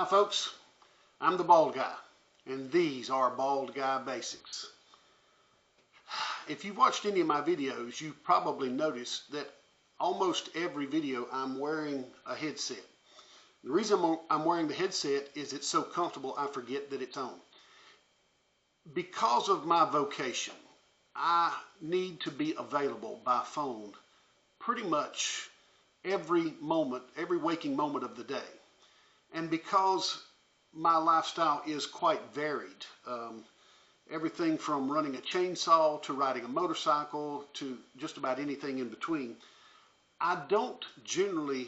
Hi folks, I'm the Bald Guy, and these are Bald Guy Basics. If you've watched any of my videos, you've probably noticed that almost every video I'm wearing a headset. The reason I'm wearing the headset is it's so comfortable I forget that it's on. Because of my vocation, I need to be available by phone pretty much every moment, every waking moment of the day. And because my lifestyle is quite varied, everything from running a chainsaw to riding a motorcycle to just about anything in between, I don't generally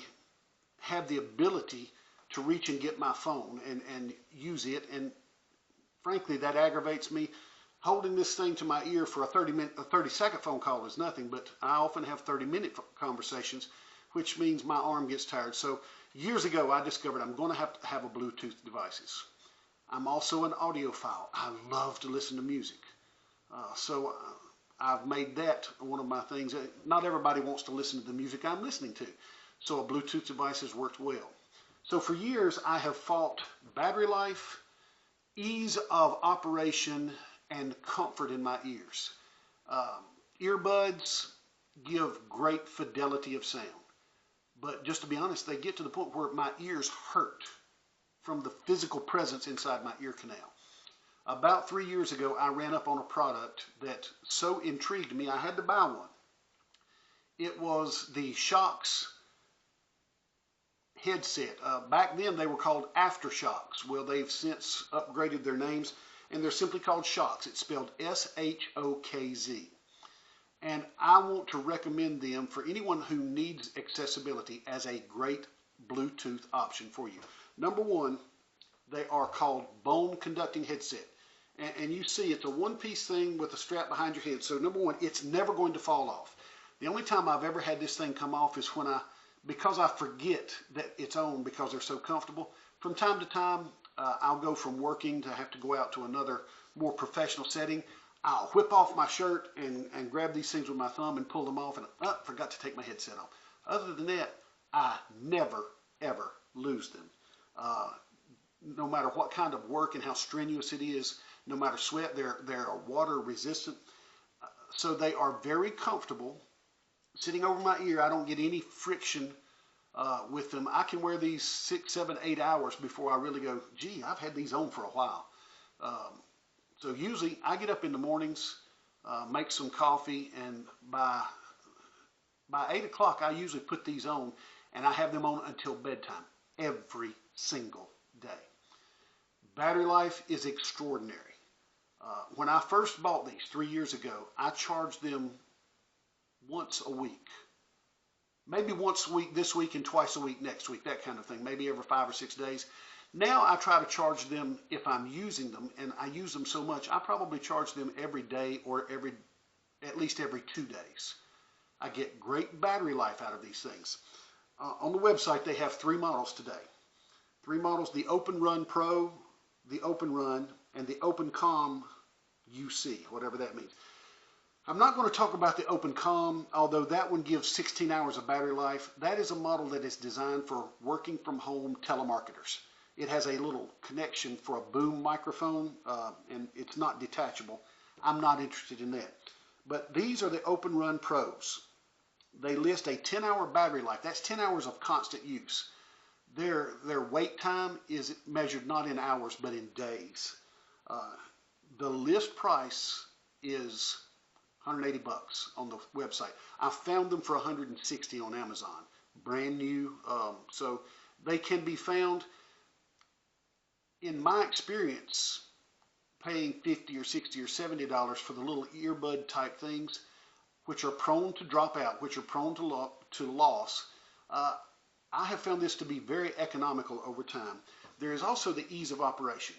have the ability to reach and get my phone and use it. And frankly, that aggravates me. Holding this thing to my ear for a 30-second phone call is nothing, but I often have 30-minute conversations, which means my arm gets tired. So years ago, I discovered I'm going to have a Bluetooth devices. I'm also an audiophile. I love to listen to music. So I've made that one of my things. Not everybody wants to listen to the music I'm listening to. So a Bluetooth device has worked well. So for years, I have fought battery life, ease of operation, and comfort in my ears. Earbuds give great fidelity of sound. But just to be honest, they get to the point where my ears hurt from the physical presence inside my ear canal. About 3 years ago, I ran up on a product that so intrigued me, I had to buy one. It was the SHOKZ headset. Back then, they were called AfterShokz. Well, they've since upgraded their names, and they're simply called SHOKZ. It's spelled SHOKZ. And I want to recommend them for anyone who needs accessibility as a great Bluetooth option for you. Number one, they are called bone conducting headset. And you see it's a one-piece thing with a strap behind your head. So number one, it's never going to fall off. The only time I've ever had this thing come off is when because I forget that it's on because they're so comfortable. From time to time, I'll go from working to have to go out to another more professional setting. I'll whip off my shirt and grab these things with my thumb and pull them off, and forgot to take my headset off. Other than that, I never, ever lose them. No matter what kind of work and how strenuous it is, no matter sweat, they're water resistant. So they are very comfortable. Sitting over my ear, I don't get any friction with them. I can wear these 6, 7, 8 hours before I really go, gee, I've had these on for a while. So usually I get up in the mornings, make some coffee, and by 8 o'clock I usually put these on, and I have them on until bedtime every single day. Battery life is extraordinary. When I first bought these 3 years ago, I charged them once a week. Maybe once a week this week and twice a week next week, that kind of thing, maybe every 5 or 6 days. Now I try to charge them if I'm using them, and I use them so much, I probably charge them every day or at least every 2 days. I get great battery life out of these things. On the website, they have 3 models today. 3 models, the Open Run Pro, the Open Run, and the Open Com UC, whatever that means. I'm not going to talk about the Open Com, although that one gives 16 hours of battery life. That is a model that is designed for working from home telemarketers. It has a little connection for a boom microphone, and it's not detachable. I'm not interested in that. But these are the Open Run Pros. They list a 10-hour battery life. That's 10 hours of constant use. Their wait time is measured not in hours, but in days. The list price is $180 on the website. I found them for $160 on Amazon. Brand new. So they can be found. In my experience, paying $50 or $60 or $70 for the little earbud type things, which are prone to drop out, which are prone to loss, I have found this to be very economical over time. There is also the ease of operation.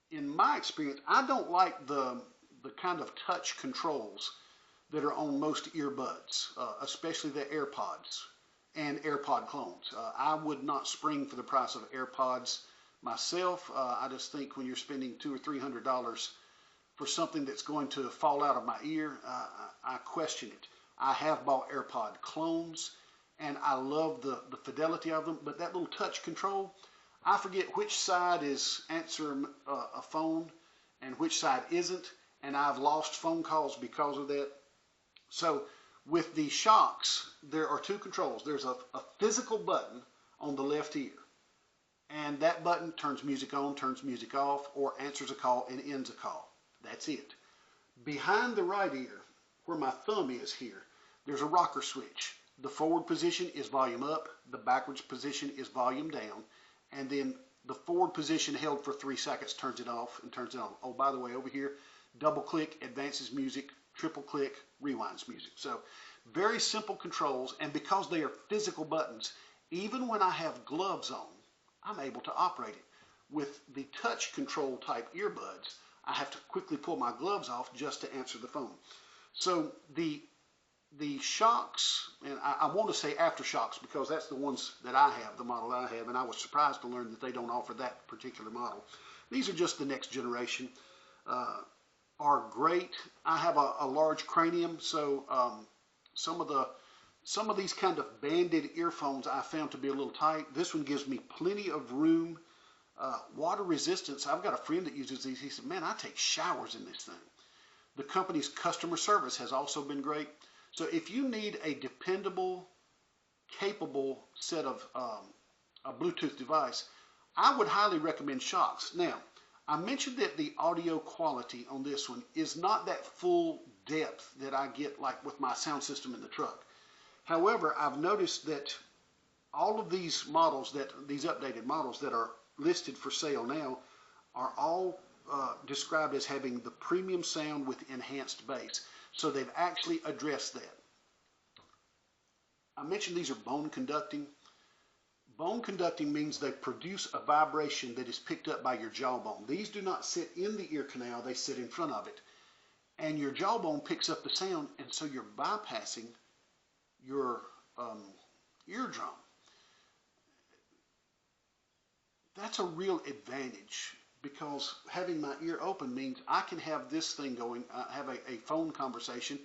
In my experience, I don't like the kind of touch controls that are on most earbuds, especially the AirPods and AirPod clones. I would not spring for the price of AirPods myself. I just think when you're spending $200 or $300 for something that's going to fall out of my ear, I question it. I have bought AirPod clones, and I love the fidelity of them, but that little touch control, I forget which side is answering a phone and which side isn't, and I've lost phone calls because of that. So with the SHOKZ, there are two controls. There's a physical button on the left ear, and that button turns music on, turns music off, or answers a call and ends a call. That's it. Behind the right ear, where my thumb is here, there's a rocker switch. The forward position is volume up, the backwards position is volume down, and then the forward position held for 3 seconds turns it off and turns it on. Oh, by the way, over here, double click advances music, triple click rewinds music. So very simple controls, and because they are physical buttons, even when I have gloves on, I'm able to operate it. With the touch control type earbuds, I have to quickly pull my gloves off just to answer the phone. So the SHOKZ, and I want to say AfterShokZ because that's the ones that I have, the model that I have, and I was surprised to learn that they don't offer that particular model. These are just the next generation. Are great. I have a large cranium, so some of these kind of banded earphones I found to be a little tight. This one gives me plenty of room. Water resistance. I've got a friend that uses these. He said, man, I take showers in this thing. The company's customer service has also been great. So if you need a dependable, capable set of a Bluetooth device, I would highly recommend SHOKZ. Now, I mentioned that the audio quality on this one is not that full depth that I get like with my sound system in the truck. However, I've noticed that all of these models, these updated models that are listed for sale now, are all described as having the premium sound with enhanced bass. So they've actually addressed that. I mentioned these are bone conducting. Bone conducting means they produce a vibration that is picked up by your jawbone. These do not sit in the ear canal, they sit in front of it. And your jawbone picks up the sound, and so you're bypassing your eardrum. That's a real advantage because having my ear open means I can have this thing going, have a phone conversation,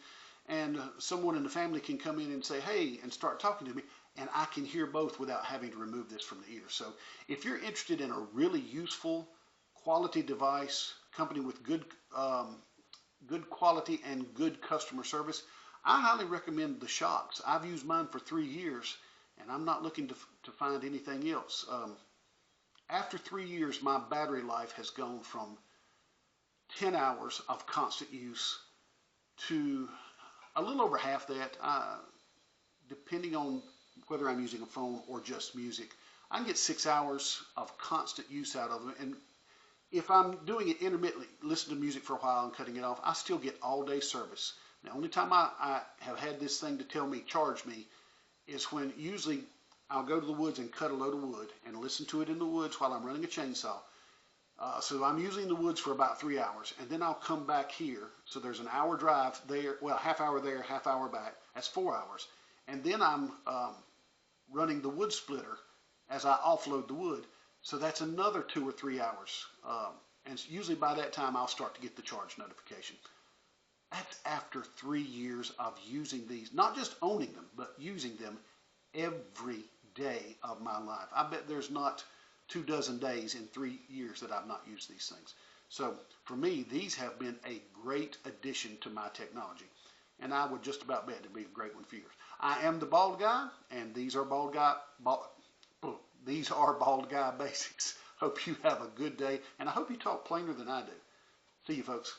and someone in the family can come in and say, hey, and start talking to me, and I can hear both without having to remove this from the ear. So if you're interested in a really useful, quality device, company with good quality and good customer service, I highly recommend the SHOKZ. I've used mine for 3 years, and I'm not looking to find anything else. After 3 years, my battery life has gone from 10 hours of constant use to a little over half that, depending on whether I'm using a phone or just music. I can get 6 hours of constant use out of them, and if I'm doing it intermittently, listening to music for a while and cutting it off, I still get all-day service. The only time I have had this thing to tell me, charge me, is when usually I'll go to the woods and cut a load of wood and listen to it in the woods while I'm running a chainsaw. So I'm usually in the woods for about 3 hours, and then I'll come back here. So there's an hour drive there, well, half hour there, half hour back. That's 4 hours. And then I'm running the wood splitter as I offload the wood. So that's another 2 or 3 hours. And usually by that time, I'll start to get the charge notification. That's after 3 years of using these, not just owning them, but using them every day of my life. I bet there's not 24 days in 3 years that I've not used these things. So for me, these have been a great addition to my technology. And I would just about bet it'd be a great one for yours. I am the Bald Guy, and these are Bald Guy Basics. Hope you have a good day, and I hope you talk plainer than I do. See you, folks.